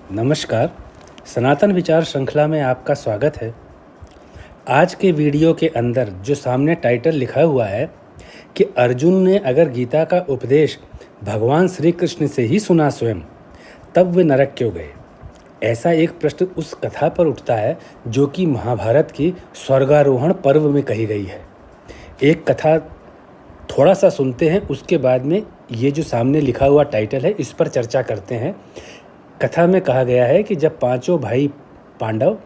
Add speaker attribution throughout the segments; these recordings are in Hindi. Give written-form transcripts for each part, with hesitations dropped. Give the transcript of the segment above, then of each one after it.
Speaker 1: नमस्कार। सनातन विचार श्रृंखला में आपका स्वागत है। आज के वीडियो के अंदर जो सामने टाइटल लिखा हुआ है कि अर्जुन ने अगर गीता का उपदेश भगवान श्री कृष्ण से ही सुना स्वयं, तब वे नरक क्यों गए। ऐसा एक प्रश्न उस कथा पर उठता है जो कि महाभारत की स्वर्गारोहण पर्व में कही गई है। एक कथा थोड़ा सा सुनते हैं, उसके बाद में ये जो सामने लिखा हुआ टाइटल है इस पर चर्चा करते हैं। कथा में कहा गया है कि जब पांचों भाई पांडव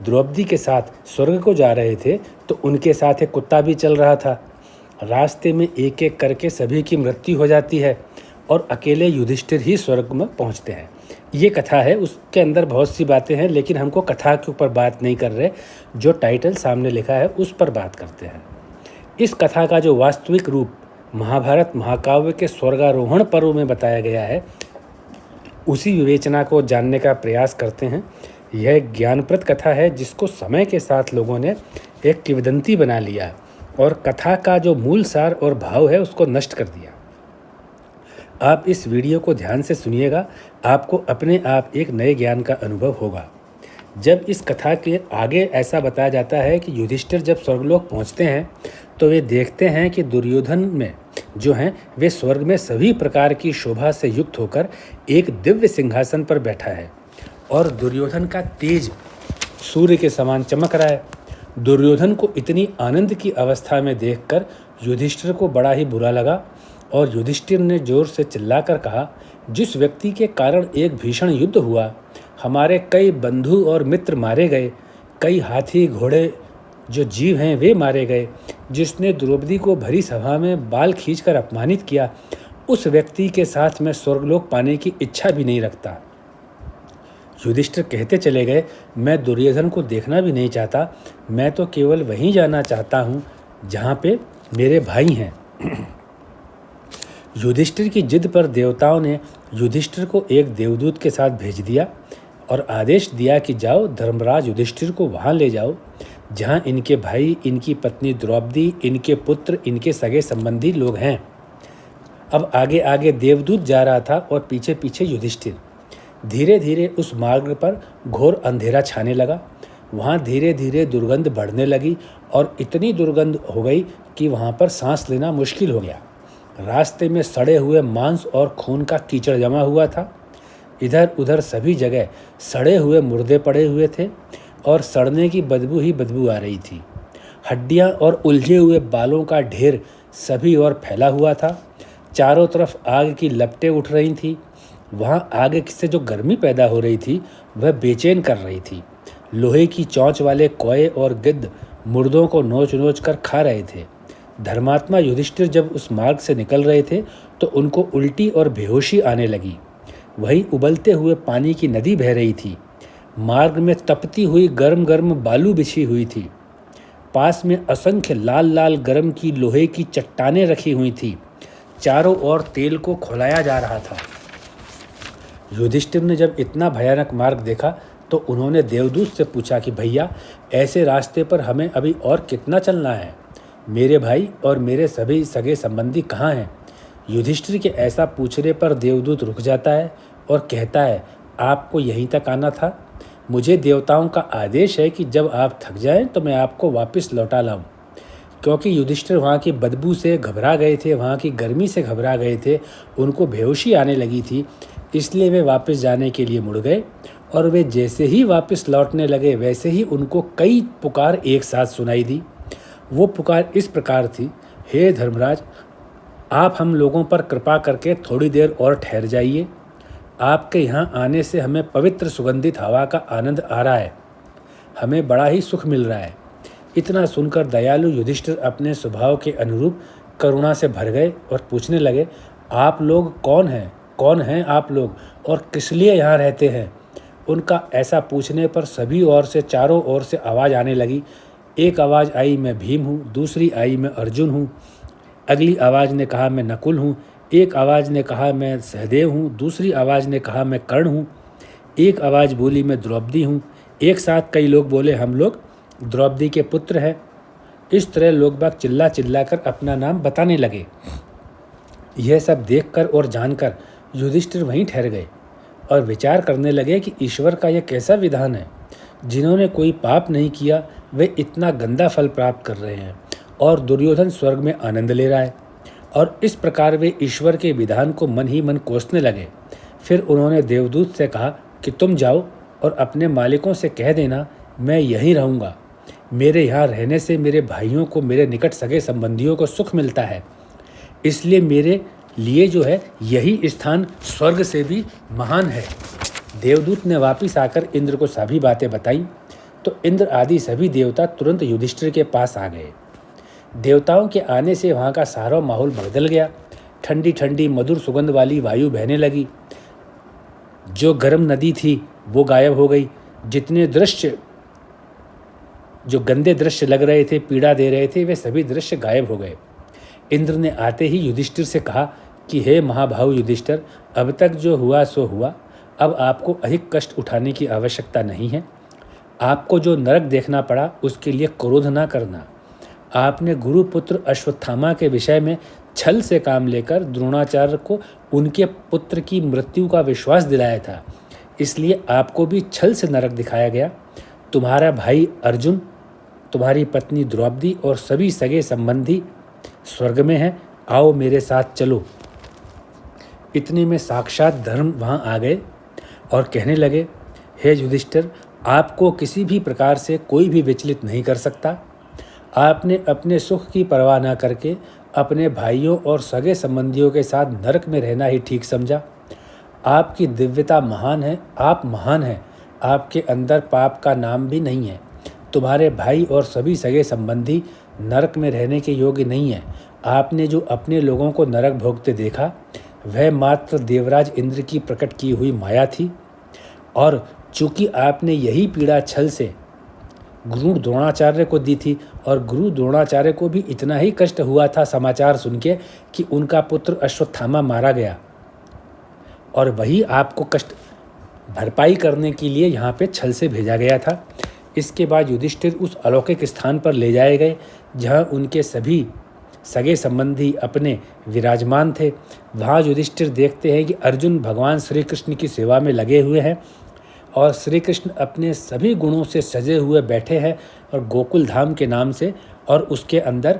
Speaker 1: द्रौपदी के साथ स्वर्ग को जा रहे थे तो उनके साथ एक कुत्ता भी चल रहा था। रास्ते में एक एक करके सभी की मृत्यु हो जाती है और अकेले युधिष्ठिर ही स्वर्ग में पहुंचते हैं। ये कथा है, उसके अंदर बहुत सी बातें हैं, लेकिन हमको कथा के ऊपर बात नहीं कर रहे। जो टाइटल सामने लिखा है उस पर बात करते हैं। इस कथा का जो वास्तविक रूप महाभारत महाकाव्य के स्वर्गारोहण पर्व में बताया गया है, उसी विवेचना को जानने का प्रयास करते हैं। यह एक ज्ञानप्रद कथा है जिसको समय के साथ लोगों ने एक किंवदंती बना लिया और कथा का जो मूल सार और भाव है उसको नष्ट कर दिया। आप इस वीडियो को ध्यान से सुनिएगा, आपको अपने आप एक नए ज्ञान का अनुभव होगा। जब इस कथा के आगे ऐसा बताया जाता है कि युधिष्ठिर जब स्वर्गलोक पहुंचते हैं तो वे देखते हैं कि दुर्योधन में जो हैं वे स्वर्ग में सभी प्रकार की शोभा से युक्त होकर एक दिव्य सिंहासन पर बैठा है और दुर्योधन का तेज सूर्य के समान चमक रहा है। दुर्योधन को इतनी आनंद की अवस्था में देखकर युधिष्ठिर को बड़ा ही बुरा लगा और युधिष्ठिर ने जोर से चिल्लाकर कहा, जिस व्यक्ति के कारण एक भीषण युद्ध हुआ, हमारे कई बंधु और मित्र मारे गए, कई हाथी घोड़े जो जीव हैं वे मारे गए, जिसने द्रौपदी को भरी सभा में बाल खींचकर अपमानित किया, उस व्यक्ति के साथ मैं स्वर्गलोक पाने की इच्छा भी नहीं रखता। युधिष्ठिर कहते चले गए, मैं दुर्योधन को देखना भी नहीं चाहता, मैं तो केवल वहीं जाना चाहता हूँ जहाँ पे मेरे भाई हैं। युधिष्ठिर की जिद पर देवताओं ने युधिष्ठिर को एक देवदूत के साथ भेज दिया और आदेश दिया कि जाओ धर्मराज युधिष्ठिर को वहाँ ले जाओ जहाँ इनके भाई, इनकी पत्नी द्रौपदी, इनके पुत्र, इनके सगे संबंधी लोग हैं। अब आगे आगे देवदूत जा रहा था और पीछे पीछे युधिष्ठिर। धीरे धीरे उस मार्ग पर घोर अंधेरा छाने लगा। वहाँ धीरे धीरे दुर्गंध बढ़ने लगी और इतनी दुर्गंध हो गई कि वहाँ पर सांस लेना मुश्किल हो गया। रास्ते में सड़े हुए मांस और खून का कीचड़ जमा हुआ था। इधर उधर सभी जगह सड़े हुए मुर्दे पड़े हुए थे और सड़ने की बदबू ही बदबू आ रही थी। हड्डियां और उलझे हुए बालों का ढेर सभी ओर फैला हुआ था। चारों तरफ आग की लपटें उठ रही थीं। वहाँ आग से जो गर्मी पैदा हो रही थी वह बेचैन कर रही थी। लोहे की चोंच वाले कौए और गिद्ध मुर्दों को नोच नोच कर खा रहे थे। धर्मात्मा युधिष्ठिर जब उस मार्ग से निकल रहे थे तो उनको उल्टी और बेहोशी आने लगी। वहीं उबलते हुए पानी की नदी बह रही थी। मार्ग में तपती हुई गर्म गर्म बालू बिछी हुई थी। पास में असंख्य लाल लाल गर्म की लोहे की चट्टानें रखी हुई थी। चारों ओर तेल को खौलाया जा रहा था। युधिष्ठिर ने जब इतना भयानक मार्ग देखा तो उन्होंने देवदूत से पूछा कि भैया, ऐसे रास्ते पर हमें अभी और कितना चलना है? मेरे भाई और मेरे सभी सगे संबंधी कहाँ हैं? युधिष्ठिर के ऐसा पूछने पर देवदूत रुक जाता है और कहता है, आपको यहीं तक आना था? मुझे देवताओं का आदेश है कि जब आप थक जाएं तो मैं आपको वापस लौटा लाऊं। क्योंकि युधिष्ठिर वहाँ की बदबू से घबरा गए थे, वहाँ की गर्मी से घबरा गए थे, उनको बेहोशी आने लगी थी, इसलिए वे वापस जाने के लिए मुड़ गए। और वे जैसे ही वापस लौटने लगे वैसे ही उनको कई पुकार एक साथ सुनाई दी। वो पुकार इस प्रकार थी, हे धर्मराज, आप हम लोगों पर कृपा करके थोड़ी देर और ठहर जाइए। आपके यहाँ आने से हमें पवित्र सुगंधित हवा का आनंद आ रहा है, हमें बड़ा ही सुख मिल रहा है। इतना सुनकर दयालु युधिष्ठिर अपने स्वभाव के अनुरूप करुणा से भर गए और पूछने लगे, आप लोग कौन हैं? कौन हैं आप लोग और किस लिए यहाँ रहते हैं? उनका ऐसा पूछने पर सभी ओर से, चारों ओर से आवाज़ आने लगी। एक आवाज़ आई, मैं भीम हूँ। दूसरी आई, मैं अर्जुन हूँ। अगली आवाज़ ने कहा, मैं नकुल हूँ। एक आवाज़ ने कहा, मैं सहदेव हूँ। दूसरी आवाज़ ने कहा, मैं कर्ण हूँ। एक आवाज़ बोली, मैं द्रौपदी हूँ। एक साथ कई लोग बोले, हम लोग द्रौपदी के पुत्र हैं। इस तरह लोग बाग चिल्ला चिल्ला कर अपना नाम बताने लगे। यह सब देखकर और जानकर युधिष्ठिर वहीं ठहर गए और विचार करने लगे कि ईश्वर का यह कैसा विधान है, जिन्होंने कोई पाप नहीं किया वे इतना गंदा फल प्राप्त कर रहे हैं और दुर्योधन स्वर्ग में आनंद ले रहा है। और इस प्रकार वे ईश्वर के विधान को मन ही मन कोसने लगे। फिर उन्होंने देवदूत से कहा कि तुम जाओ और अपने मालिकों से कह देना मैं यहीं रहूँगा। मेरे यहाँ रहने से मेरे भाइयों को, मेरे निकट सगे संबंधियों को सुख मिलता है, इसलिए मेरे लिए जो है यही स्थान स्वर्ग से भी महान है। देवदूत ने वापिस आकर इंद्र को सभी बातें बताईं तो इंद्र आदि सभी देवता तुरंत युधिष्ठिर के पास आ गए। देवताओं के आने से वहाँ का सारा माहौल बदल गया। ठंडी ठंडी मधुर सुगंध वाली वायु बहने लगी। जो गर्म नदी थी वो गायब हो गई। जितने दृश्य, जो गंदे दृश्य लग रहे थे, पीड़ा दे रहे थे, वे सभी दृश्य गायब हो गए। इंद्र ने आते ही युधिष्ठिर से कहा कि हे महाभाव युधिष्ठिर, अब तक जो हुआ सो हुआ, अब आपको अधिक कष्ट उठाने की आवश्यकता नहीं है। आपको जो नरक देखना पड़ा उसके लिए क्रोध ना करना। आपने गुरुपुत्र अश्वत्थामा के विषय में छल से काम लेकर द्रोणाचार्य को उनके पुत्र की मृत्यु का विश्वास दिलाया था, इसलिए आपको भी छल से नरक दिखाया गया। तुम्हारा भाई अर्जुन, तुम्हारी पत्नी द्रौपदी और सभी सगे संबंधी स्वर्ग में हैं, आओ मेरे साथ चलो। इतने में साक्षात धर्म वहाँ आ गए और कहने लगे, हे युधिष्ठिर, आपको किसी भी प्रकार से कोई भी विचलित नहीं कर सकता। आपने अपने सुख की परवाह न करके अपने भाइयों और सगे संबंधियों के साथ नरक में रहना ही ठीक समझा। आपकी दिव्यता महान है, आप महान हैं, आपके अंदर पाप का नाम भी नहीं है। तुम्हारे भाई और सभी सगे संबंधी नरक में रहने के योग्य नहीं है। आपने जो अपने लोगों को नरक भोगते देखा वह मात्र देवराज इंद्र की प्रकट की हुई माया थी, और चूंकि आपने यही पीड़ा छल से गुरु द्रोणाचार्य को दी थी और गुरु द्रोणाचार्य को भी इतना ही कष्ट हुआ था समाचार सुन के कि उनका पुत्र अश्वत्थामा मारा गया, और वही आपको कष्ट भरपाई करने के लिए यहाँ पे छल से भेजा गया था। इसके बाद युधिष्ठिर उस अलौकिक स्थान पर ले जाए गए जहाँ उनके सभी सगे संबंधी अपने विराजमान थे। वहाँ युधिष्ठिर देखते हैं कि अर्जुन भगवान श्री कृष्ण की सेवा में लगे हुए हैं और श्री कृष्ण अपने सभी गुणों से सजे हुए बैठे हैं और गोकुल धाम के नाम से, और उसके अंदर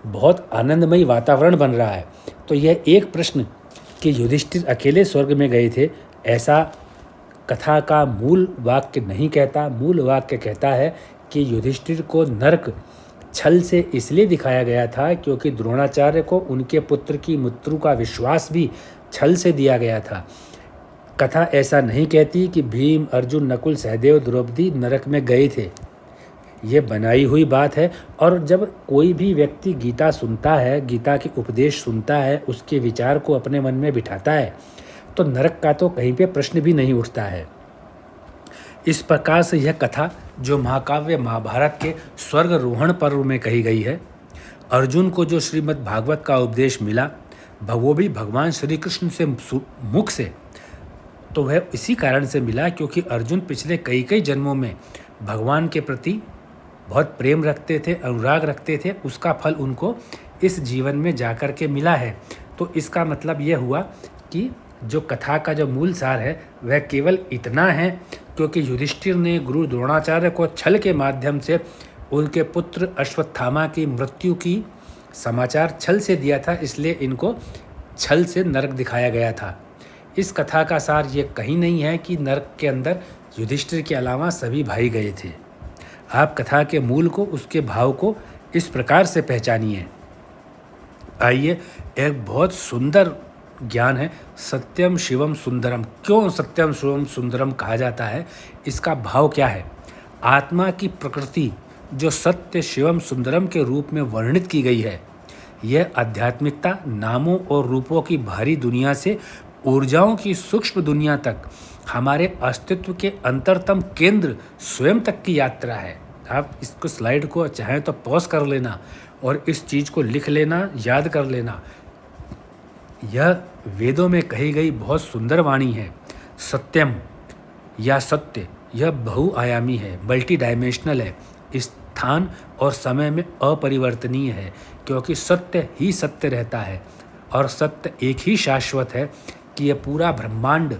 Speaker 1: बहुत आनंदमयी वातावरण बन रहा है। तो यह एक प्रश्न कि युधिष्ठिर अकेले स्वर्ग में गए थे, ऐसा कथा का मूल वाक्य नहीं कहता। मूल वाक्य कहता है कि युधिष्ठिर को नरक छल से इसलिए दिखाया गया था क्योंकि द्रोणाचार्य को उनके पुत्र की मृत्यु का विश्वास भी छल से दिया गया था। कथा ऐसा नहीं कहती कि भीम, अर्जुन, नकुल, सहदेव, द्रौपदी नरक में गए थे। ये बनाई हुई बात है। और जब कोई भी व्यक्ति गीता सुनता है, गीता के उपदेश सुनता है, उसके विचार को अपने मन में बिठाता है, तो नरक का तो कहीं पे प्रश्न भी नहीं उठता है। इस प्रकार से यह कथा जो महाकाव्य महाभारत के स्वर्गरोहण पर्व में कही गई है, अर्जुन को जो श्रीमद् भागवत का उपदेश मिला वो भी भगवान श्री कृष्ण से मुख से, तो वह इसी कारण से मिला क्योंकि अर्जुन पिछले कई कई जन्मों में भगवान के प्रति बहुत प्रेम रखते थे, अनुराग रखते थे। उसका फल उनको इस जीवन में जाकर के मिला है। तो इसका मतलब यह हुआ कि जो कथा का जो मूल सार है वह केवल इतना है क्योंकि युधिष्ठिर ने गुरु द्रोणाचार्य को छल के माध्यम से उनके पुत्र अश्वत्थामा की मृत्यु की समाचार छल से दिया था, इसलिए इनको छल से नरक दिखाया गया था। इस कथा का सार ये कहीं नहीं है कि नरक के अंदर युधिष्ठिर के अलावा सभी भाई गए थे। आप कथा के मूल को, उसके भाव को इस प्रकार से पहचानिए। आइए, एक बहुत सुंदर ज्ञान है, सत्यम शिवम सुंदरम। क्यों सत्यम शिवम सुंदरम कहा जाता है, इसका भाव क्या है? आत्मा की प्रकृति जो सत्य शिवम सुंदरम के रूप में वर्णित की गई है, यह आध्यात्मिकता, नामों और रूपों की भारी दुनिया से ऊर्जाओं की सूक्ष्म दुनिया तक हमारे अस्तित्व के अंतरतम केंद्र स्वयं तक की यात्रा है। आप इसको स्लाइड को चाहें तो पॉज कर लेना और इस चीज़ को लिख लेना, याद कर लेना। यह वेदों में कही गई बहुत सुंदर वाणी है। सत्यम या सत्य यह बहुआयामी है, मल्टी डायमेंशनल है, स्थान और समय में अपरिवर्तनीय है क्योंकि सत्य ही सत्य रहता है और सत्य एक ही शाश्वत है कि यह पूरा ब्रह्मांड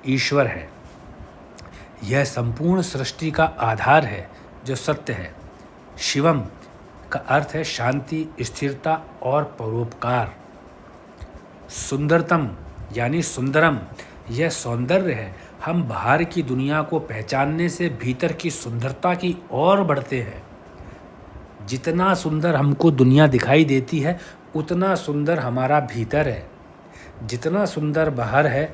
Speaker 1: ईश्वर है। यह संपूर्ण सृष्टि का आधार है जो सत्य है। शिवम का अर्थ है शांति, स्थिरता और परोपकार। सुंदरतम यानी सुंदरम, यह सौंदर्य है। हम बाहर की दुनिया को पहचानने से भीतर की सुंदरता की ओर बढ़ते हैं। जितना सुंदर हमको दुनिया दिखाई देती है उतना सुंदर हमारा भीतर है। जितना सुंदर बाहर है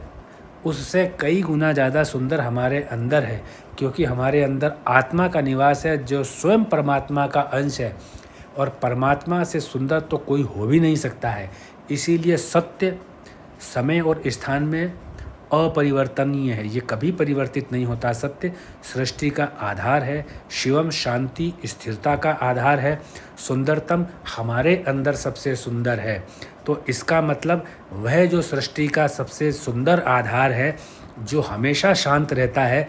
Speaker 1: उससे कई गुना ज़्यादा सुंदर हमारे अंदर है, क्योंकि हमारे अंदर आत्मा का निवास है जो स्वयं परमात्मा का अंश है, और परमात्मा से सुंदर तो कोई हो भी नहीं सकता है। इसीलिए सत्य समय और स्थान में अपरिवर्तनीय है, ये कभी परिवर्तित नहीं होता। सत्य सृष्टि का आधार है। शिवम शांति स्थिरता का आधार है। सुंदरतम हमारे अंदर सबसे सुंदर है। तो इसका मतलब वह जो सृष्टि का सबसे सुंदर आधार है, जो हमेशा शांत रहता है,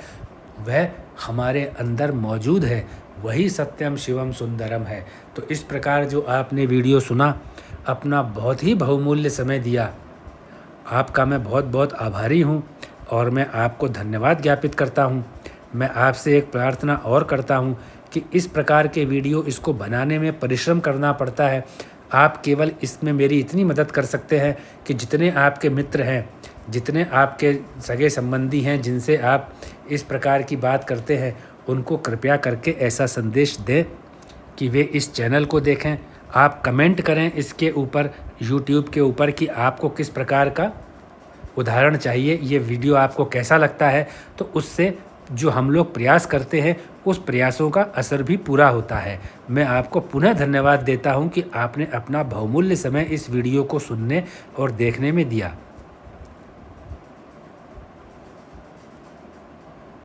Speaker 1: वह हमारे अंदर मौजूद है। वही सत्यम शिवम सुंदरम है। तो इस प्रकार जो आपने वीडियो सुना, अपना बहुत ही बहुमूल्य समय दिया, आपका मैं बहुत बहुत आभारी हूँ और मैं आपको धन्यवाद ज्ञापित करता हूँ। मैं आपसे एक प्रार्थना और करता हूँ कि इस प्रकार के वीडियो इसको बनाने में परिश्रम करना पड़ता है। आप केवल इसमें मेरी इतनी मदद कर सकते हैं कि जितने आपके मित्र हैं, जितने आपके सगे संबंधी हैं जिनसे आप इस प्रकार की बात करते हैं, उनको कृपया करके ऐसा संदेश दें कि वे इस चैनल को देखें। आप कमेंट करें इसके ऊपर, यूट्यूब के ऊपर, कि आपको किस प्रकार का उदाहरण चाहिए, ये वीडियो आपको कैसा लगता है। तो उससे जो हम लोग प्रयास करते हैं उस प्रयासों का असर भी पूरा होता है। मैं आपको पुनः धन्यवाद देता हूँ कि आपने अपना बहुमूल्य समय इस वीडियो को सुनने और देखने में दिया।